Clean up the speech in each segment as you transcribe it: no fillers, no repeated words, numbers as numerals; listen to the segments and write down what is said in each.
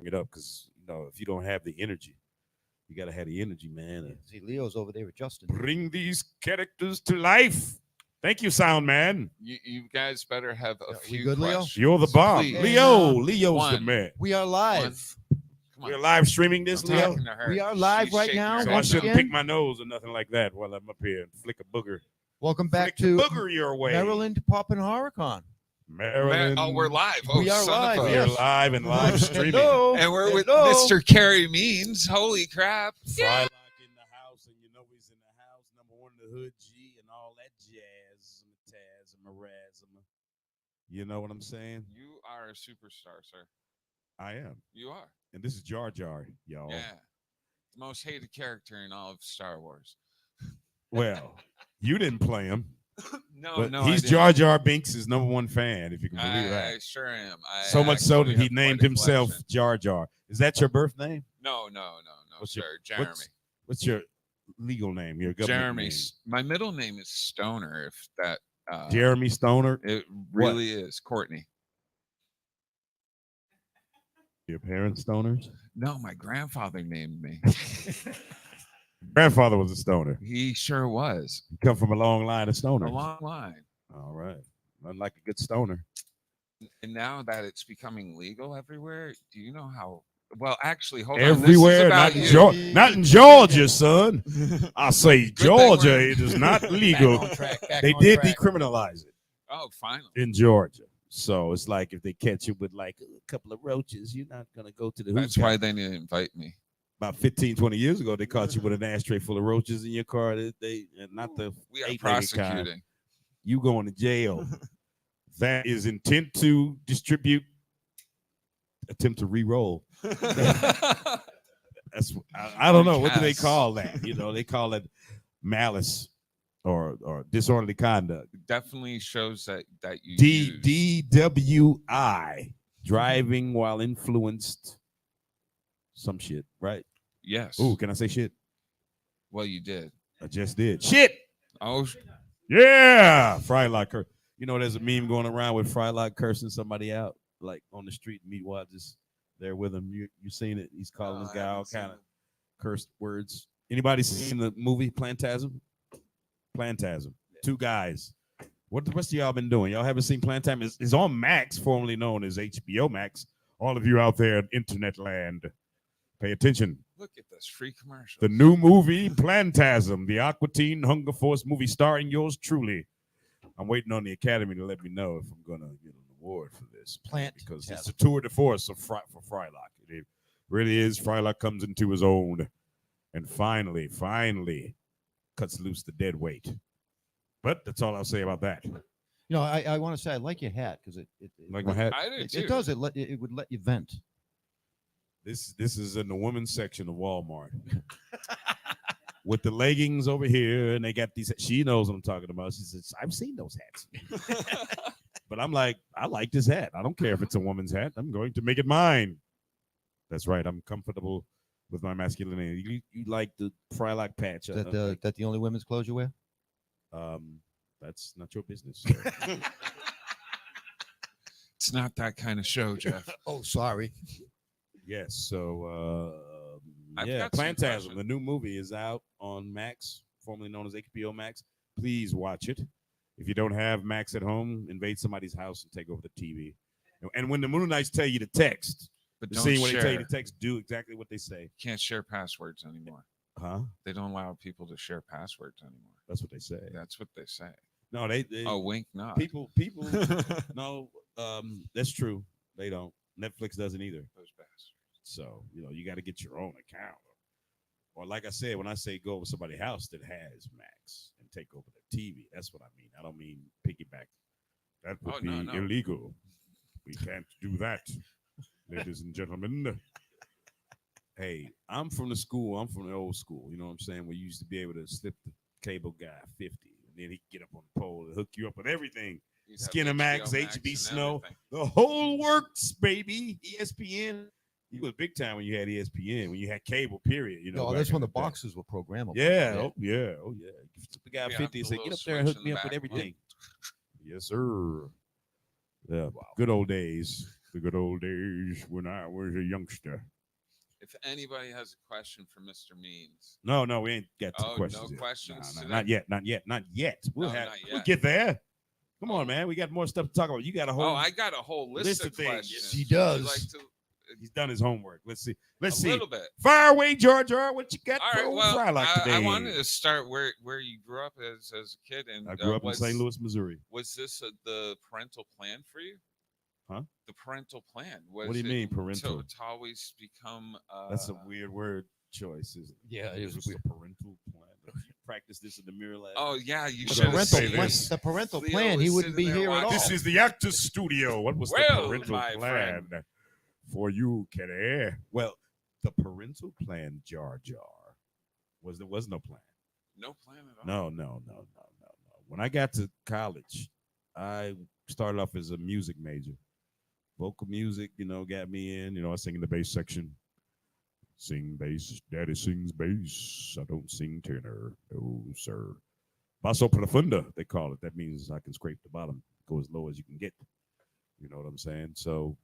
it up because if you don't have the energy, you gotta have the energy, man. And See, Leo's over there with Justin. bring these characters to life. Thank you, sound man. You guys better have a We few good, Leo? questions. You're the bomb, Please. Leo's the One. man. We are live. Come on. We're live streaming this, I'm Leo. talking to her. We are live She's right shaking now. her So head I Once shouldn't no. again, pick my nose or nothing like that while I'm up here and flick a booger. welcome back Flick the to booger your way. Maryland Pop and Horrorcon. Maryland. Oh, we're live. Oh, We are son live, Of a... We are live and live streaming. Hello. And we're with Hello. Mr. Carey Means. Holy crap. Frylock in the house, and he's in the house. Number one in the hood, G, and all that jazz, Taz, and Maraz. You know what I'm saying? You are a superstar, sir. I am. You are. And this is Jar Jar, y'all. Yeah. The most hated character in all of Star Wars. Well, you didn't play him. No, But he's I Jar Jar Binks' number one fan, if you can believe I that. sure am. So much so that actually he have named quite a himself collection. JarJar. Is that your birth name? No, What's sir. your- Jeremy. What's your legal name? Your government Jeremy. name? My middle name is Stoner, if that Jeremy Stoner. it really is. Courtney. Your parents stoners? No, my grandfather named me. Grandfather was a stoner. He sure was. You come from a long line of A stoners. long line. All right. Unlike a good stoner. And now that it's becoming legal everywhere, do you know how? Well, actually, hold Everywhere, on. not This is about in, not in Georgia, son. you. I say thing Georgia, we're- it is not legal. They on did track. decriminalize it Oh, finally. in Georgia. So it's like if they catch you with like a couple of roaches, you're not going to go to the That's hookah. why they didn't invite me. About 15, 20 years ago, they caught you with an ashtray full of roaches in your car. They and not the We are eight-legged kind. prosecuting. You going to jail. That is intent to distribute, attempt to re-roll. That's I don't know. What do they Recast. call that? They call it malice or disorderly conduct. Definitely shows that you used. DWI, driving while influenced. Some shit, right? Yes. Oh, can I say shit? Well, you did. I just did. Shit. Oh, Yeah. Frylock. There's a meme going around with Frylock cursing somebody out, like on the street. Meatwad just there with him. You seen it? He's calling this I guy all haven't seen kind of it. cursed words. Anybody seen the movie Plantasm? Plantasm. Two guys. What the rest of y'all been doing? Y'all haven't seen Plantasm? It's on Max, formerly known as HBO Max. All of you out there in internet land, pay attention. Look at this free commercial. The new movie Plantasm, the Aqua Teen Hunger Force movie starring yours truly. I'm waiting on the Academy to let me know if I'm gonna get an award for this. Because it's a tour de force of for Frylock. It really is. Frylock comes into his own, and finally cuts loose the dead weight. But that's all I'll say about that. I want to say I like your hat because it Like my hat. I did it, too. it does it would let you vent. This is in the women's section of Walmart. With the leggings over here, and they got these. She knows what I'm talking about. She says, "I've seen those hats." But I'm like, I like this hat. I don't care if it's a woman's hat. I'm going to make it mine. That's right. I'm comfortable with my masculinity. You like the Frylock patch? That the only women's clothes you wear? That's not your business. Sir. It's not that kind of show, Jeff. Oh, sorry. Yes. So, I've yeah, got some Plantasm, questions. the new movie is out on Max, formerly known as HBO Max. Please watch it. If you don't have Max at home, invade somebody's house and take over the TV. And when the Moonlights tell you to text, But the don't scene when share. they tell you to text, do exactly what they say. Can't share passwords anymore. Huh? They don't allow people to share passwords anymore. That's what they say. That's what they say. No, they Oh, wink, not. people. No, that's true. They don't. Netflix doesn't either. Those bastards. So you got to get your own account. Or like I said, when I say go over somebody's house that has Max and take over the TV, that's what I mean. I don't mean piggyback. That would be no. illegal. We can't do that, ladies and gentlemen. Hey, I'm from the school. I'm from the old school. You know what I'm saying? We used to be able to slip the cable guy 50, and then he'd get up on the pole and hook you up with everything. You'd have Skinner HBO Max, Max HB and Snow, everything. the whole works, baby. ESPN. You was big time when you had ESPN, when you had cable, period. No, back that's in when the day. boxes were programmable. Yeah, oh yeah. You flip the guy Yeah, 50 and the say, get little up there and switch hook in me the up with back. everything. Yes, sir. Yeah, good old days. The good old days when I was a youngster. If anybody has a question for Mr. Means, No, we ain't got to the oh, questions no yet. questions Nah, today? not yet. No, We'll not we'll yet. get there. Come Oh. on, man. We got more stuff to talk about. You got a whole. Oh, I got a whole list of things. questions. He Would you does. like to He's done his homework. Let's see. a little bit? Fire away, Georgia. What you got All for right. old Well, Frylock today? I wanted to start where you grew up as a kid, and I grew up in St. Louis, Missouri. Was this the parental plan for you? Huh? The parental plan. Was What do you it mean parental? To always become. That's a weird word choice, isn't it? Yeah, it is What's weird. the parental plan. You practice this in the mirror last. Oh yeah, you The should have parental, say seen plan, this. the parental Leo plan, was he wouldn't be sitting there here at all. watching. This is the actor's studio. What was the Well, parental my plan friend. for you, Kenny? Well, the parental plan, Jar Jar, there was no plan. No plan at all. No. When I got to college, I started off as a music major. Vocal music, got me in. I sing in the bass section. Sing bass. Daddy sings bass. I don't sing tenor. No, sir. Basso profunda, they call it. That means I can scrape the bottom, go as low as you can get. You know what I'm saying? So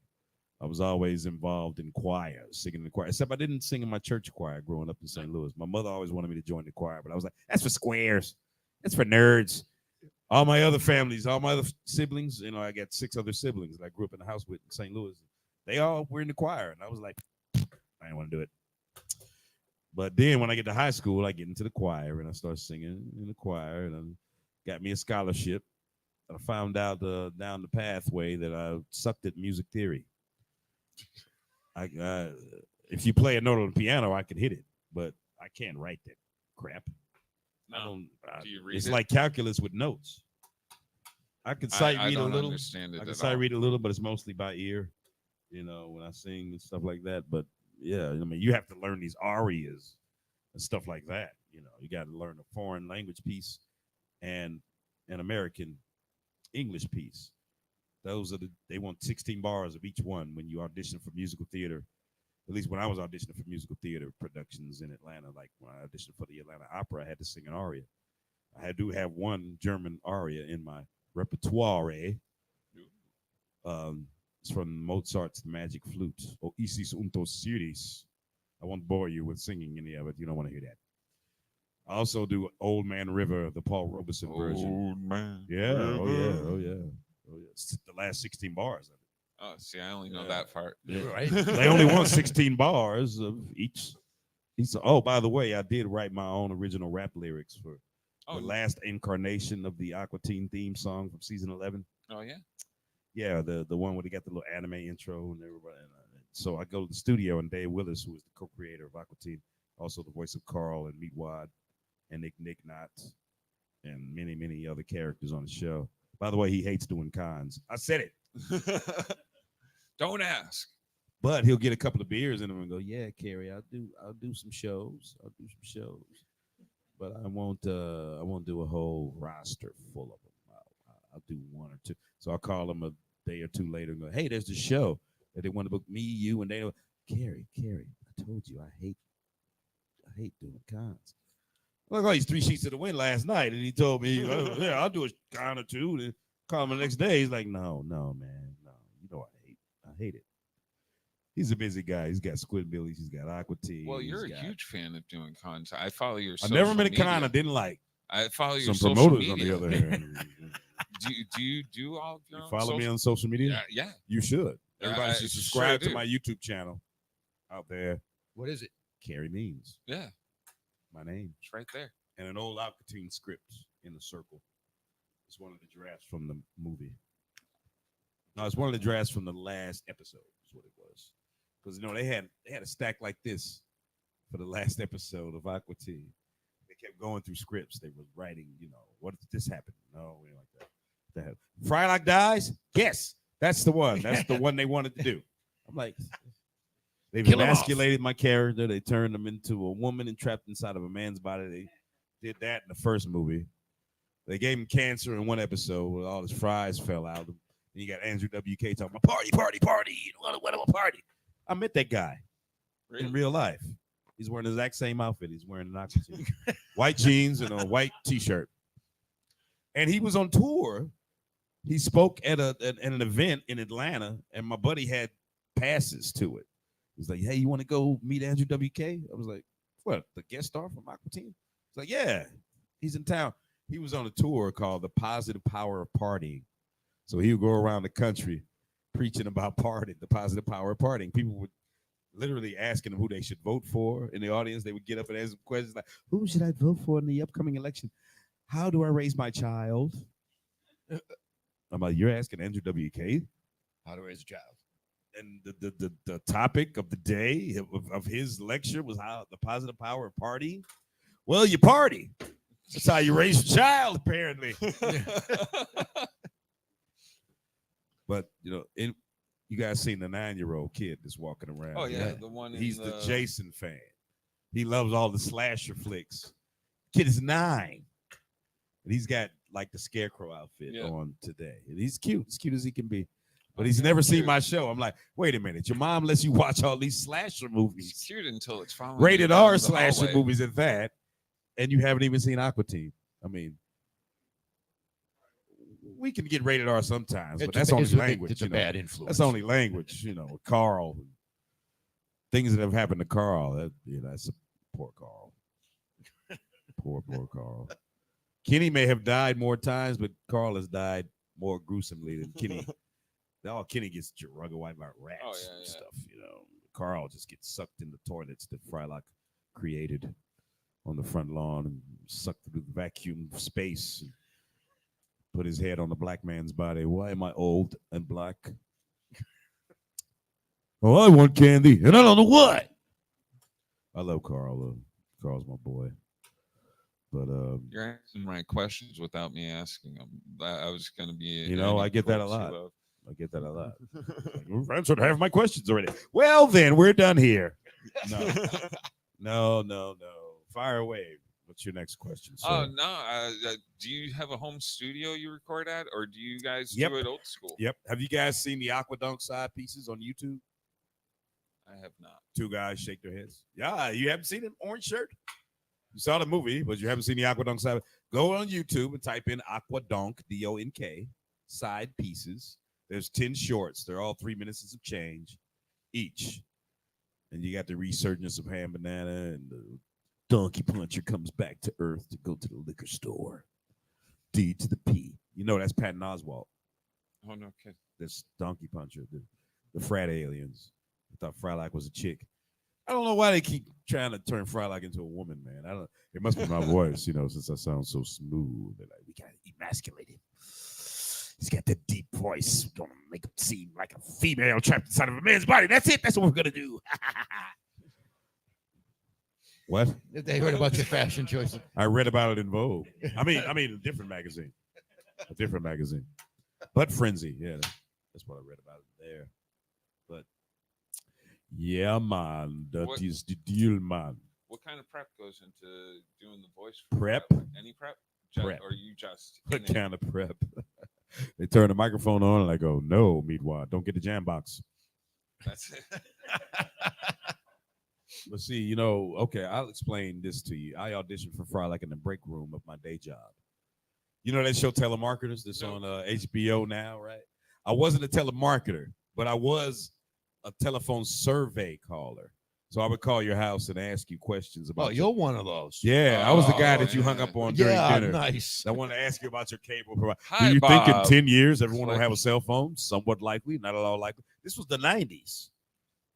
I was always involved in choir, singing in the choir, except I didn't sing in my church choir growing up in St. Louis. My mother always wanted me to join the choir, but I was like, that's for squares. That's for nerds. All my other families, all my other siblings, I got 6 other siblings that I grew up in the house with in St. Louis. They all were in the choir, and I was like, I didn't want to do it. But then when I get to high school, I get into the choir, and I start singing in the choir, and I got me a scholarship. I found out down the pathway that I sucked at music theory. If you play a note on the piano, I could hit it, but I can't write that crap. No. Do you read it's it? like calculus with notes. I can sight I read a don't little. understand it I can at sight all. read a little, but it's mostly by ear. When I sing and stuff like that. But yeah, you have to learn these arias and stuff like that. You got to learn a foreign language piece and an American English piece. They want 16 bars of each one when you audition for musical theater. At least when I was auditioning for musical theater productions in Atlanta, like when I auditioned for the Atlanta Opera, I had to sing an aria. I do have one German aria in my repertoire. It's from Mozart's The Magic Flute. O Isis und Osiris. I won't bore you with singing any of it. You don't want to hear that. I also do Old Man River, the Paul Robeson version. Old man. Yeah. Oh yeah. It's the last 16 bars of it. Oh, see, I only know Yeah. that part. Right? They only want 16 bars of each. Oh, by the way, I did write my own original rap lyrics for Oh, the last incarnation of the Aqua Teen theme song from season 11. oh yeah. Yeah, the one where they got the little anime intro and everybody. So I go to the studio, and Dave Willis, who is the co-creator of Aqua Teen, also the voice of Carl and Meatwad and Nick Knott and many, many other characters on the show. By the way, he hates doing cons. I said it. Don't ask. But he'll get a couple of beers in him and go, "Yeah, Carey, I'll do some shows. But I won't do a whole roster full of them. I'll do 1 or 2. So I'll call him a day or 2 later and go, "Hey, there's the show that they want to book me, you, and they." Carey, I told you I hate doing cons. Look, he's 3 sheets to the wind last night, and he told me, "Yeah, I'll do a con or 2." And call him the next day. He's like, "No, man, no. I hate it." He's a busy guy. He's got Squidbillies. He's got Aqua Teen. Well, you're a huge fan of doing cons. I follow your. I never social met a con media. I didn't like. I follow your Some social promoters, media. on the other hand. Do you do all of your You own follow me social- on social media? Yeah. You should. Yeah, Everybody I should sure subscribe to do. my YouTube channel out there. What is it? Carey Means, Yeah. my name. It's right there. And an old Aqua Teen script in the circle. It's one of the drafts from the movie. No, it's one of the drafts from the last episode, is what it was. Because they had a stack like this for the last episode of Aqua Teen. They kept going through scripts. They were writing, what if this happened? No, we like that. Frylock dies? Yes, that's the one. That's the one they wanted to do. I'm like, they've Kill him off. emasculated my character. They turned him into a woman and trapped inside of a man's body. They did that in the first movie. They gave him cancer in one episode where all his fries fell out. And you got Andrew WK talking about party. What a party. I met that guy in real life. He's wearing the exact same outfit. He's wearing an Aqua Teen. White jeans and a white T-shirt. And he was on tour he spoke at an event in Atlanta, and my buddy had passes to it. He's like, "Hey, you want to go meet Andrew WK?" I was like, "What? The guest star from Aqua Teen?" He's like, "Yeah, he's in town." He was on a tour called "The Positive Power of Partying," so he would go around the country preaching about partying, the positive power of partying. People would literally asking them who they should vote for in the audience. They would get up and ask questions like, "Who should I vote for in the upcoming election? How do I raise my child?" I'm like, "You're asking Andrew WK How to raise a child. and the topic of the day of his lecture was how the positive power of partying. Well, you party. That's how you raise a child, apparently. But you guys seen the 9-year-old kid that's walking around. Oh yeah, right? the one. He's in the Jason fan. He loves all the slasher flicks. Kid is 9, and he's got like the scarecrow outfit on today. And he's cute, as cute as he can be. But he's never seen my show. I'm like, wait a minute, your mom lets you watch all these slasher movies. He's cute until it's following Rated you down R the slasher hallway. movies at that, and you haven't even seen Aqua Teen. I mean, we can get rated R sometimes, but that's only language. It's a bad influence. That's only language, Carl. Things that have happened to Carl. That's a poor Carl. Poor Carl. Kenny may have died more times, but Carl has died more gruesomely than Kenny. Kenny gets drug away by rats and stuff, Carl just gets sucked in the toilets that Frylock created on the front lawn and sucked through the vacuum space and put his head on the black man's body. Why am I old and black? Oh, I want candy, and I don't know what. I love Carl. Carl's my boy. But You're answering my questions without me asking them. I was going to be. I get that a lot. I get that a lot. Your friends would have my questions already. Well, then we're done here. No. Fire away. What's your next question? Sir? Oh no! Do you have a home studio you record at, or do you guys do it old school? Yep. Have you guys seen the Aqua Dunk side pieces on YouTube? I have not. 2 guys shake their heads. Yeah, you haven't seen an orange shirt? You saw the movie, but you haven't seen the Aqua Dunk side. Go on YouTube and type in Aqua Dunk, DONK, side pieces. There's 10 shorts. They're all 3 minutes and some change each. And you got the resurgence of Ham Banana, and the donkey puncher comes back to Earth to go to the liquor store. D to the P. That's Patton Oswalt. Oh, no kidding. This donkey puncher, the frat aliens. I thought Frylock was a chick. I don't know why they keep trying to turn Frylock into a woman, man. It must be my voice, since I sound so smooth. They're like, we gotta emasculate him. He's got that deep voice. Gonna make him seem like a female trapped inside of a man's body. That's it. That's what we're gonna do. What? They heard about your fashion choices. I read about it in Vogue. I mean, a different magazine. A different magazine. Butt Frenzy. Yeah, that's what I read about it there. But yeah, man, that is the deal, man. What kind of prep goes into doing the voice? Prep? Any prep? Prep. Or you just? What kind of prep? They turn the microphone on and I go, no, meanwhile, don't get the jam box. That's it. But see, okay, I'll explain this to you. I auditioned for Frylock in the break room of my day job. That show Telemarketers that's on HBO now, right? I wasn't a telemarketer, but I was a telephone survey caller. So I would call your house and ask you questions about. Oh, you're one of those. Yeah, I was the guy that you hung up on during dinner. Nice. I wanted to ask you about your cable provider. Hi, Do you think in Bob. 10 years everyone will have a cell phone? Somewhat likely, not at all likely. This was the 90s.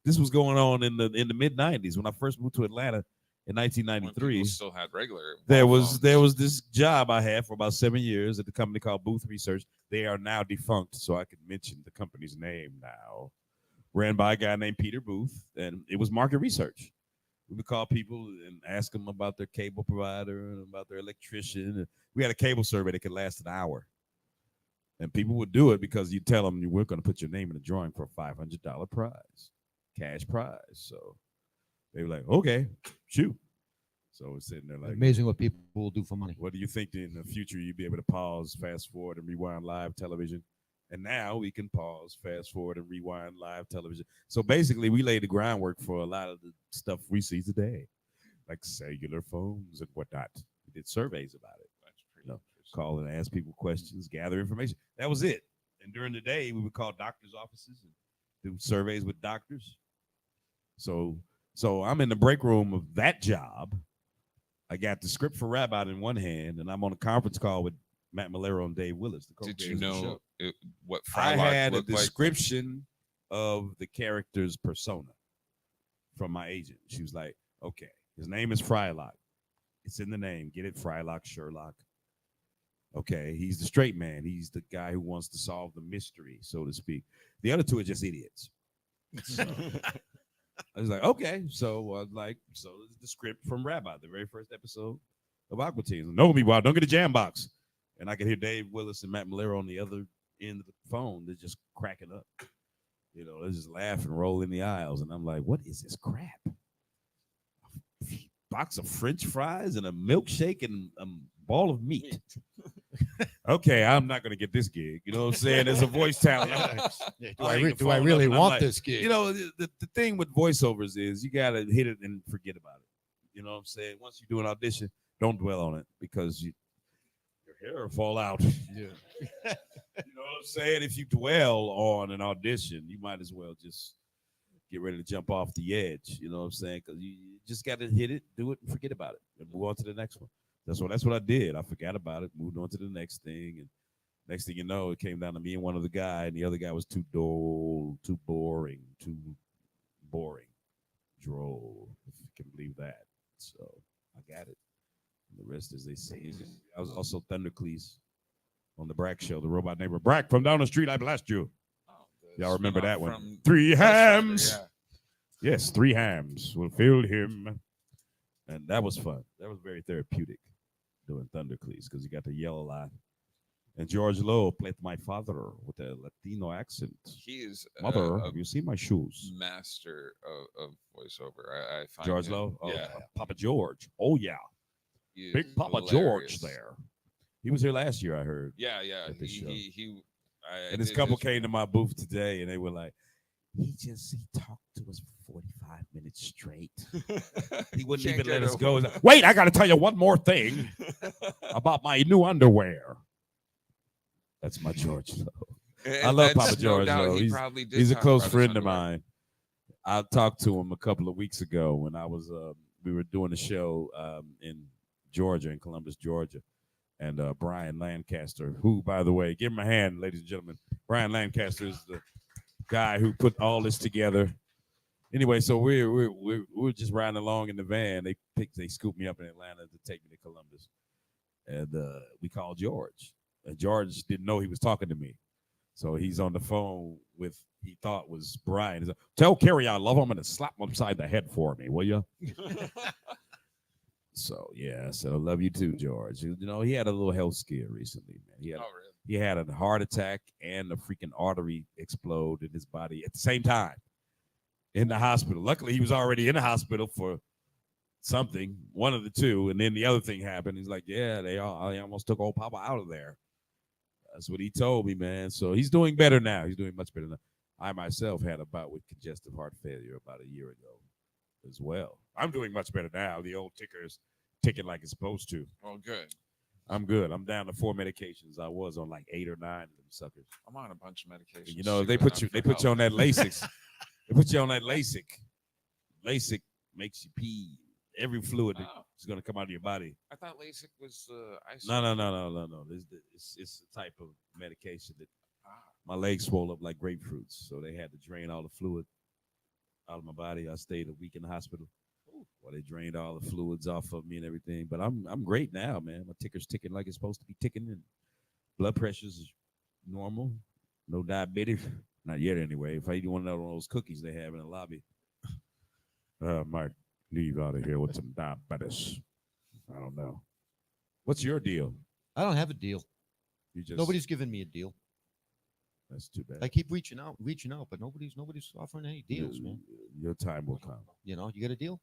This was going on in the mid 90s when I first moved to Atlanta in 1993. Still had regular. There was this job I had for about 7 years at the company called Booth Research. They are now defunct, so I can mention the company's name now. Ran by a guy named Peter Booth, and it was market research. We would call people and ask them about their cable provider and about their electrician. And we had a cable survey that could last an hour. And people would do it because you tell them we're going to put your name in a drawing for a $500 prize, cash prize. So they were like, okay, shoot. So we're sitting there like, amazing what people will do for money. what do you think in the future you'd be able to pause, fast forward, and rewind live television? And now we can pause, fast forward, and rewind live television. So basically, we laid the groundwork for a lot of the stuff we see today, like cellular phones and whatnot. We did surveys about it. That's pretty interesting. call and ask people questions, gather information. That was it. And during the day, we would call doctors' offices and do surveys with doctors. So I'm in the break room of that job. I got the script for Rabbi in one hand, and I'm on a conference call with Matt Malero and Dave Willis. The Did you co-creators of the know show. what I Frylock had a looked like? description of the character's persona from my agent. She was like, okay, his name is Frylock. It's in the name. Get it? Frylock, Sherlock. Okay, he's the straight man. He's the guy who wants to solve the mystery, so to speak. The other two are just idiots. So, I was like, okay. So this is the script from Rabbi, the very first episode of Aqua Teen. No, me, wow, don't get a jam box. And I could hear Dave Willis and Matt Malero on the other end of the phone. They're just cracking up. You know, they're just laughing, rolling the aisles. And I'm like, what is this crap? A box of French fries and a milkshake and a ball of meat. Okay, I'm not going to get this gig. You know what I'm saying? There's a voice talent. Do I really want this gig? You know, the thing with voiceovers is you got to hit it and forget about it. You know what I'm saying? Once you do an audition, don't dwell on it because your hair will fall out. Yeah. You know what I'm saying? If you dwell on an audition, you might as well just get ready to jump off the edge. You know what I'm saying? Because you just got to hit it, do it, and forget about it, and move on to the next one. That's what I did. I forgot about it, moved on to the next thing, and next thing you know, it came down to me and one other guy, and the other guy was too dull, too boring, droll. If you can believe that. So I got it. And the rest, as they say, I was also Thundercleese on the Brack show, the robot neighbor. Brack, from down the street, I blast you. Oh, Y'all remember that one? from 3 Ghost Rider, hams. yeah. Yes, 3 hams will fill him. And that was fun. That was very therapeutic doing Thundercleese because you got to yell a lot. And George Lowe played my father with a Latino accent. He is Mother, a have you seen my shoes? master of voiceover. I find George him, Lowe? Oh, yeah, Papa George. Oh, yeah. he is Big Papa hilarious. George there. He was here last year, I heard. Yeah. at this show. And And this couple came to my booth today, and they were like, he talked to us for 45 minutes straight. He wouldn't Can't even get let us over go. it. He's like, wait, I got to tell you one more thing about my new underwear. That's my George Lowe. I love Papa George, though. He's a close friend of mine. I talked to him a couple of weeks ago when I was we were doing a show in Georgia, in Columbus, Georgia, and Brian Lancaster, who, by the way, give him a hand, ladies and gentlemen. Brian Lancaster is the guy who put all this together. Anyway, so we're just riding along in the van. They scooped me up in Atlanta to take me to Columbus, and we called George. And George didn't know he was talking to me, so he's on the phone with he thought was Brian. He's like, tell Carey I love him and slap him upside the head for me, will you? So yeah, I said I love you too, George. You know, he had a little health scare recently, man. He had a heart attack and a freaking artery explode in his body at the same time in the hospital. Luckily, he was already in the hospital for something, one of the two, and then the other thing happened. He's like, yeah, they almost took old Papa out of there. That's what he told me, man. So he's doing better now. He's doing much better now. I myself had a bout with congestive heart failure about a year ago as well. I'm doing much better now. The old ticker is ticking like it's supposed to. Oh, good. I'm good. I'm down to 4 medications. I was on like 8 or 9 of them suckers. I'm on a bunch of medications. You know, too, they and put I'm you for on that LASIK. They put you on that LASIK. LASIK makes you pee. Every fluid is going to come out of your body. I thought LASIK was ice. No. It's a type of medication that my legs swole up like grapefruits, so they had to drain all the fluid out of my body. I stayed a week in the hospital while they drained all the fluids off of me and everything. But I'm great now, man. My ticker's ticking like it's supposed to be ticking, and blood pressure's normal. No diabetes, not yet anyway. If I eat one of those cookies they have in the lobby, might leave out of here with some diabetes. I don't know. What's your deal? I don't have a deal. You just Nobody's given me a deal. That's too bad. I keep reaching out, but nobody's offering any deals, man. Your time will come. You know, you got a deal?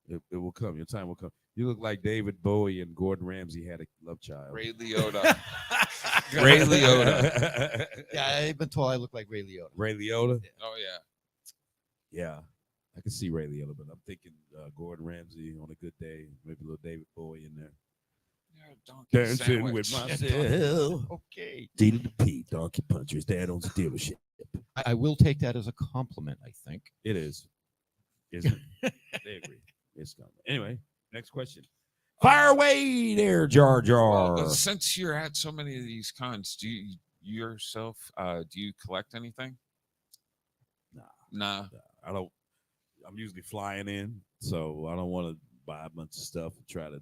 It will come. Your time will come. You look like David Bowie and Gordon Ramsay had a love child. Ray Liotta. Ray Liotta. Yeah, I've been told I look like Ray Liotta. Ray Liotta? Oh, yeah. Yeah. I can see Ray Liotta, but I'm thinking Gordon Ramsay on a good day, maybe a little David Bowie in there. Yeah, donkey Dancing sandwich. with myself. Okay. D to the P, Donkey Puncher. His dad owns a dealership. I will take that as a compliment, I think. It is. Isn't it? They agree. It's coming. Anyway, next question. Fire away there, Jar Jar. Well, since you're at so many of these cons, do you yourself do you collect anything? Nah. I don't. I'm usually flying in, so I don't want to buy a bunch of stuff and try to,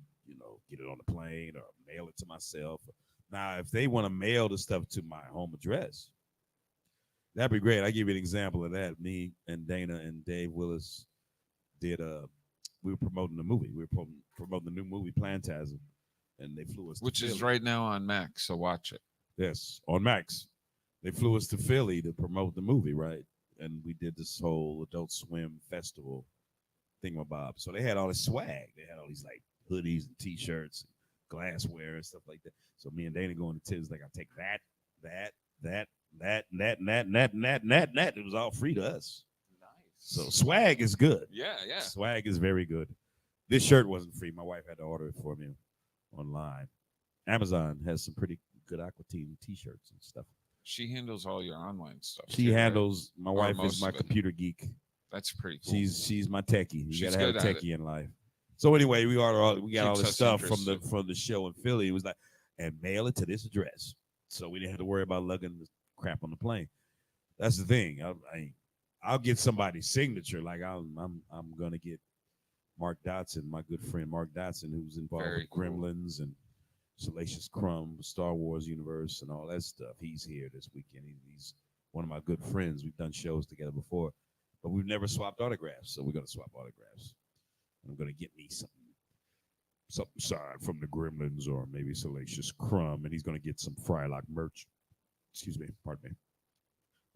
get it on the plane or mail it to myself. Now, if they want to mail the stuff to my home address, that'd be great. I give you an example of that. Me and Dana and Dave Willis did we were promoting the movie. We were promoting the new movie Plantasm, and they flew us to Which is Philly. right now on Max, so watch it. Yes, on Max. They flew us to Philly to promote the movie, right? And we did this whole Adult Swim festival thingamabob. So they had all this swag. They had all these like hoodies and T-shirts, and glassware and stuff like that. So me and Dana going to Tim's like, I'll take that, and that. It was all free to us. Nice. So swag is good. Yeah. Swag is very good. This shirt wasn't free. My wife had to order it for me online. Amazon has some pretty good Aqua Teen T-shirts and stuff. She handles all your online stuff. She too, right? handles. My Or wife most is my of it. computer geek. That's pretty cool. She's my techie. You She's gotta have a good at techie in life. So anyway, we got all Keeps this us stuff from interested. the show in Philly. It was like, and mail it to this address, so we didn't have to worry about lugging the crap on the plane. That's the thing. I'll get somebody's signature. Like I'm gonna get Mark Dotson, my good friend Mark Dotson, who's involved Very with cool. Gremlins and Salacious Crumb, Star Wars universe, and all that stuff. He's here this weekend. He's one of my good friends. We've done shows together before, but we've never swapped autographs. So we're gonna swap autographs. I'm gonna get me something signed from the Gremlins or maybe Salacious Crumb, and he's gonna get some Frylock merch. Excuse me, pardon me.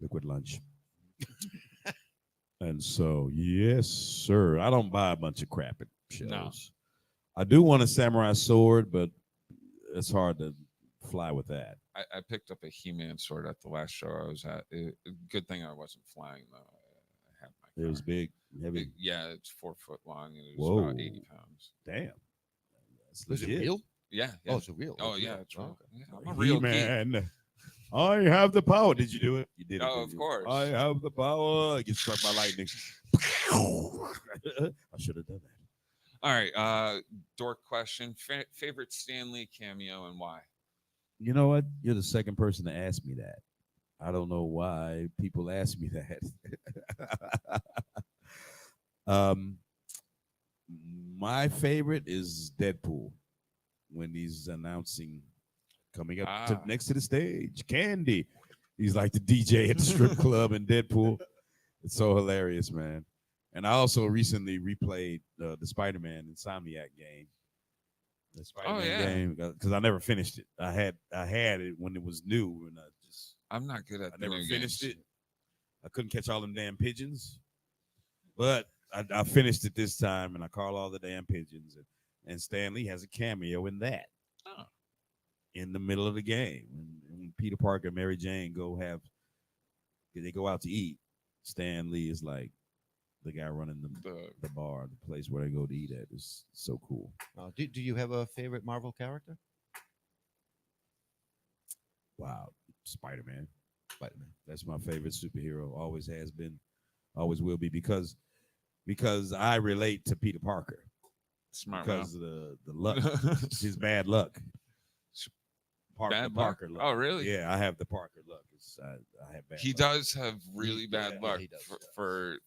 Liquid lunch. And so, yes, sir. I don't buy a bunch of crap at shows. No. I do want a samurai sword, but it's hard to fly with that. I picked up a He-Man sword at the last show I was at. Good thing I wasn't flying though. I had my It was car. big, heavy. Yeah, it's 4 foot long and it was Whoa. about 80 pounds. Damn. That's Is it legit. real? Yeah. Oh, it's a real. Oh it's yeah, real. it's real. Okay. Yeah, I'm a real geek. He-Man, I have the power. Did you do it? You did it. Oh, didn't of you? course. I have the power. I get struck by lightning. I should have done that. All right, dork question. Favorite Stan Lee cameo and why? You know what? You're the second person to ask me that. I don't know why people ask me that. My favorite is Deadpool when he's announcing coming up next to the stage, Candy. He's like the DJ at the strip club in Deadpool. It's so hilarious, man. And I also recently replayed the Spider-Man Insomniac game. The Spider-Man game because I never finished it. I had it when it was new, and I'm not good at I never new finished games. it. I couldn't catch all them damn pigeons, but I finished it this time, and I caught all the damn pigeons. And Stan Lee has a cameo in that. Oh. In the middle of the game, when Peter Parker and Mary Jane go out to eat, Stan Lee is like the guy running the bar, the place where they go to eat at. Is so cool. Do you have a favorite Marvel character? Wow, Spider-Man. Spider-Man. That's my favorite superhero. Always has been, always will be because I relate to Peter Parker. Smart because of the luck, his bad luck. Parker luck. Oh, really? Yeah, I have the Parker luck. I have bad. He luck. does have really bad yeah, luck he does, for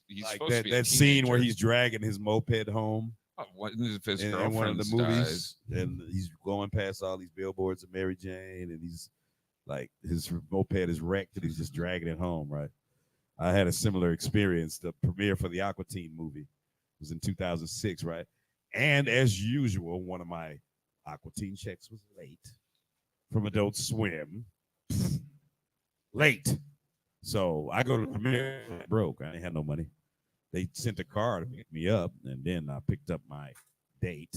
he's Like supposed to be a that scene where teenager. he's dragging his moped home One of his in girlfriends one of the dies. movies, and he's going past all these billboards of Mary Jane, and he's like his moped is wrecked, and he's just dragging it home. Right. I had a similar experience. The premiere for the Aqua Teen movie was in 2006, right? And as usual, one of my Aqua Teen checks was late from Adult Swim. Late. So I go to the premiere, broke. I ain't had no money. They sent a car to pick me up, and then I picked up my date.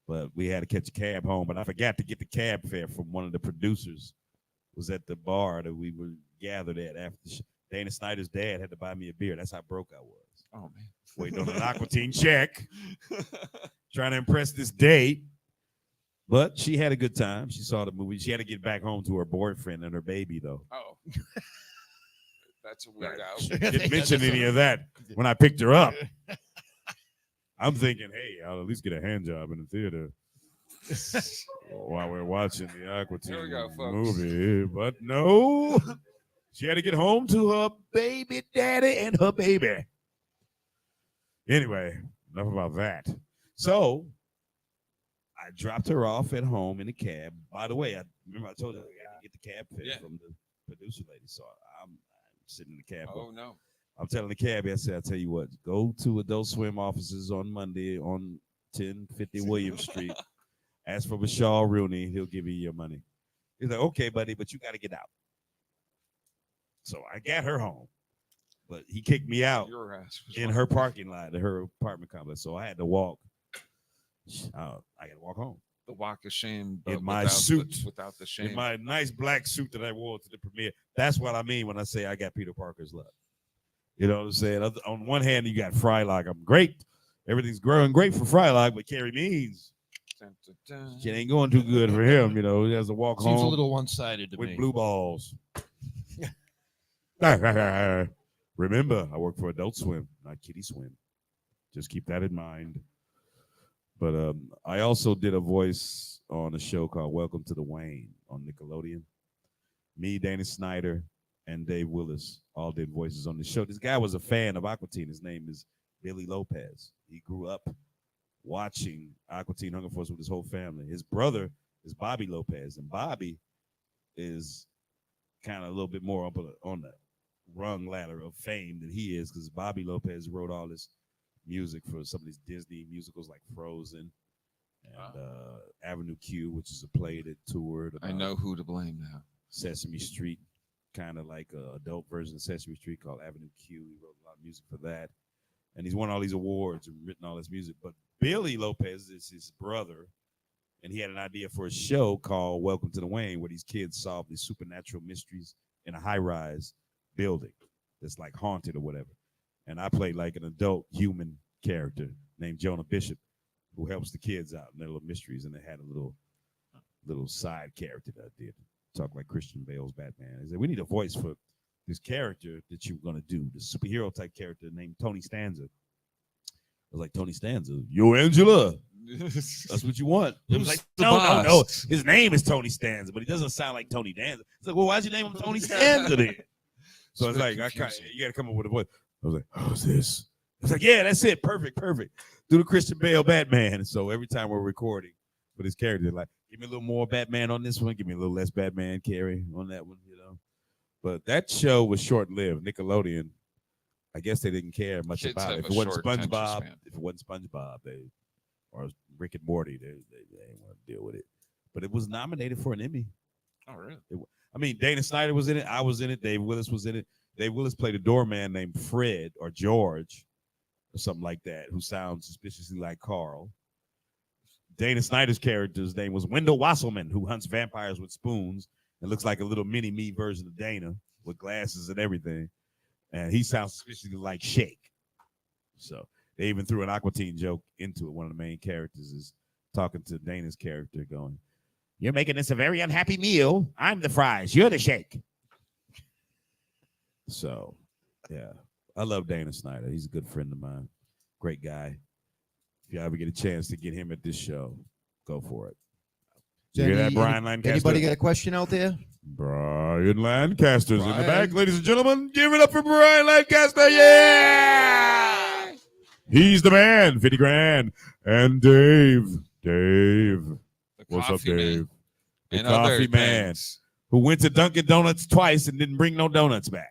But we had to catch a cab home, but I forgot to get the cab fare from one of the producers. Was at the bar that we were gathered at after Dana Snyder's dad had to buy me a beer. That's how broke I was. Oh man. Waiting on an Aqua Teen check, trying to impress this date. But she had a good time. She saw the movie. She had to get back home to her boyfriend and her baby, though. Oh, that's a weird out. She didn't mention any of that when I picked her up. I'm thinking, hey, I'll at least get a hand job in the theater while we're watching the Aqua Teen Here we go, folks. movie. But no, she had to get home to her baby daddy and her baby. Anyway, enough about that. So I dropped her off at home in the cab. By the way, I remember I told her I got to get the cab fare from the producer lady. So I'm sitting in the cab. Oh no. I'm telling the cabbie, I said, I'll tell you what, go to Adult Swim offices on Monday on 1050 Williams Street. Ask for Bashar Rooney. He'll give you your money. He's like, okay, buddy, but you got to get out. So I got her home. But he kicked me out Your ass was in her parking lot at her apartment complex. So I had to walk. I got to walk home. the walk of shame, but In my without suit. without the shame. In my nice black suit that I wore to the premiere. That's what I mean when I say I got Peter Parker's love. You know what I'm saying? On one hand, you got Frylock. I'm great. Everything's growing great for Frylock, but Carey Means, Dun, dun, dun. it ain't going too good for him. You know, he has to walk Seems home a little one-sided to with me. blue balls. Remember, I work for Adult Swim, not Kiddie Swim. Just keep that in mind. But I also did a voice on a show called Welcome to the Wayne on Nickelodeon. Me, Danny Snyder, and Dave Willis all did voices on the show. This guy was a fan of Aqua Teen. His name is Billy Lopez. He grew up watching Aqua Teen Hunger Force with his whole family. His brother is Bobby Lopez, and Bobby is kind of a little bit more up on the rung ladder of fame than he is, because Bobby Lopez wrote all this music for some of these Disney musicals like Frozen and Avenue Q, which is a play that toured. I know who to blame now. Sesame Street, kind of like an adult version of Sesame Street called Avenue Q. He wrote a lot of music for that. And he's won all these awards and written all this music. But Billy Lopez is his brother, and he had an idea for a show called Welcome to the Wayne, where these kids solve these supernatural mysteries in a high-rise building that's like haunted or whatever. And I played like an adult human character named Jonah Bishop, who helps the kids out in their little mysteries. And they had a little side character that I did. Talk like Christian Bale's Batman. He said, we need a voice for this character that you're going to do, the superhero type character named Tony Stanza. I was like, Tony Stanza, yo, Angela. That's what you want. It was like, no. His name is Tony Stanza, but he doesn't sound like Tony Danza. It's like, well, why'd you name him Tony Stanza then? So it's like, you got to come up with a voice. I was like, how's this? It's like, yeah, that's it. Perfect. Do the Christian Bale Batman. And so every time we're recording for this character, like, give me a little more Batman on this one. Give me a little less Batman, Carey, on that one, you know. But that show was short-lived. Nickelodeon, I guess they didn't care much Kids about it. have If a it wasn't short attention SpongeBob, span. or Rick and Morty, they didn't want to deal with it. But it was nominated for an Emmy. Oh, really? I mean, Dana Snyder was in it. I was in it. Dave Willis was in it. Dave Willis played a doorman named Fred or George or something like that, who sounds suspiciously like Carl. Dana Snyder's character's name was Wendell Wasselman, who hunts vampires with spoons and looks like a little mini-me version of Dana with glasses and everything. And he sounds suspiciously like Shake. So they even threw an Aqua Teen joke into it. One of the main characters is talking to Dana's character going, you're making this a very unhappy meal. I'm the fries. You're the Shake. So, yeah. I love Dana Snyder. He's a good friend of mine. Great guy. If you ever get a chance to get him at this show, go for it. You hear that, Brian Lancaster? Anybody got a question out there? Brian Lancaster's in the Brian. back, ladies and gentlemen. Give it up for Brian Lancaster. Yeah! He's the man, 50 grand. And Dave. The What's up, coffee man. Dave? The And coffee other man things. who went to Dunkin' Donuts twice and didn't bring no donuts back.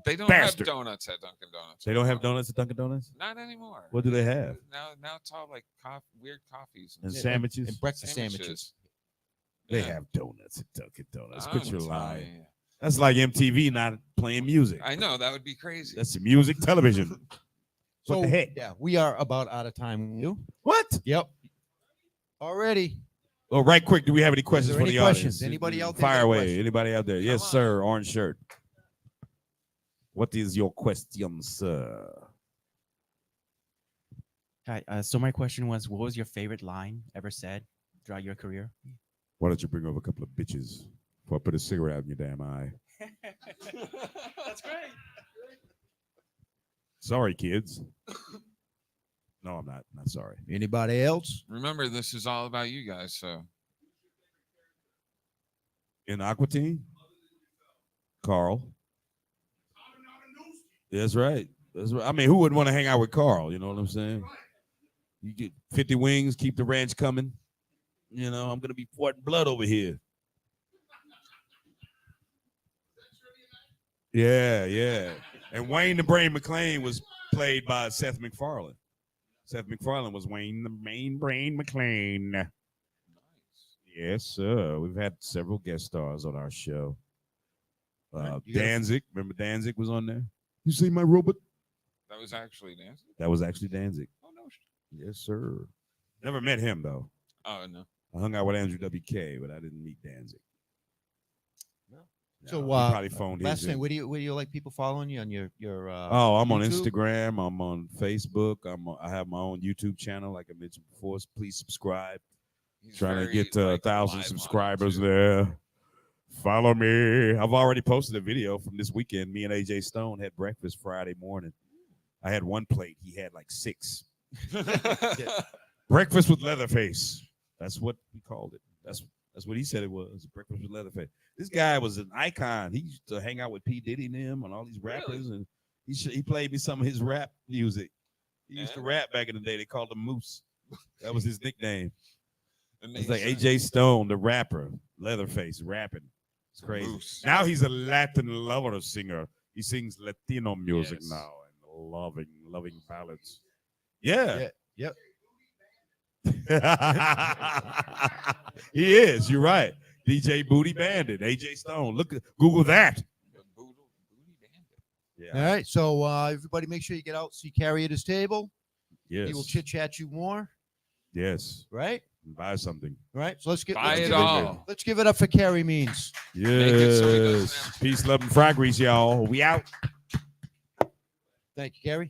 They don't Bastard. have donuts at Dunkin' Donuts. They don't have anymore. donuts at Dunkin' Donuts? Not anymore. What do they have? Now it's all like weird coffees And Yeah, sandwiches? And breakfast sandwiches. They Yeah. have donuts at Dunkin' Donuts. I'm Quit your telling lie. you. That's like MTV not playing music. I know that would be crazy. That's music television. What the heck? Yeah, we are about out of time. You? What? Yep. Already. Oh, right quick. Do we have any questions there for any the questions? audience? Anybody out there Fire got a away. question? Anybody out there? Yes, on. sir. Orange shirt. What is your question, sir? Hi. So my question was, what was your favorite line ever said? throughout your career? Why don't you bring over a couple of bitches before I put a cigarette out in your damn eye? That's great. Sorry, kids. No, I'm not. Not sorry. Anybody else? Remember, this is all about you guys. So In Aqua Teen? Carl. That's right. That's right. I mean, who wouldn't want to hang out with Carl? You know what I'm saying? You get 50 wings, keep the ranch coming. You know, I'm gonna be pouring blood over here. Yeah, yeah. And Wayne the Brain McClain was played by Seth MacFarlane. Seth MacFarlane was Wayne the Main Brain McClain. nice. Yes, sir. We've had several guest stars on our show. Right, you gotta- Danzig, remember Danzig was on there? You see my robot? That was actually Nancy. That was actually Danzig. Oh no. Yes, sir. Never met him though. Oh no. I hung out with Andrew WK, but I didn't meet Danzig. No. No, So he probably phoned last his thing, in. where do you like people following you on your Oh, I'm on YouTube? Instagram. I'm on Facebook. I have my own YouTube channel, like I mentioned before. So please subscribe. He's Trying to very, get to like, 1,000 live on subscribers YouTube. there. Follow me. I've already posted a video from this weekend. Me and AJ Stone had breakfast Friday morning. I had one plate. He had like 6. Breakfast with Leatherface. That's what we called it. That's what he said it was. Breakfast with Leatherface. This guy was an icon. He used to hang out with P. Diddy and them and all these rappers, and he played me some of his rap music. He used to Yeah. rap back in the day. They called him Moose. That was his nickname. It It's makes like sense. AJ Stone, the rapper, Leatherface, rapping. It's crazy. Moose. Now he's a Latin lover singer. He sings Latino music Yes. now and loving ballads. Yeah. Yep. He is. You're right. DJ Booty Bandit, AJ Stone. Google that. Booty Bandit. Yeah. All right. So everybody, make sure you get out, see Carey at his table. Yes. He will chit chat you more. Yes. Right. Buy something. Right. So let's Buy it give all. let's give it up for Carey Means. it so he doesn't Yes. have to- Peace, love, and fry grease, y'all. We out. Thank you, Carey.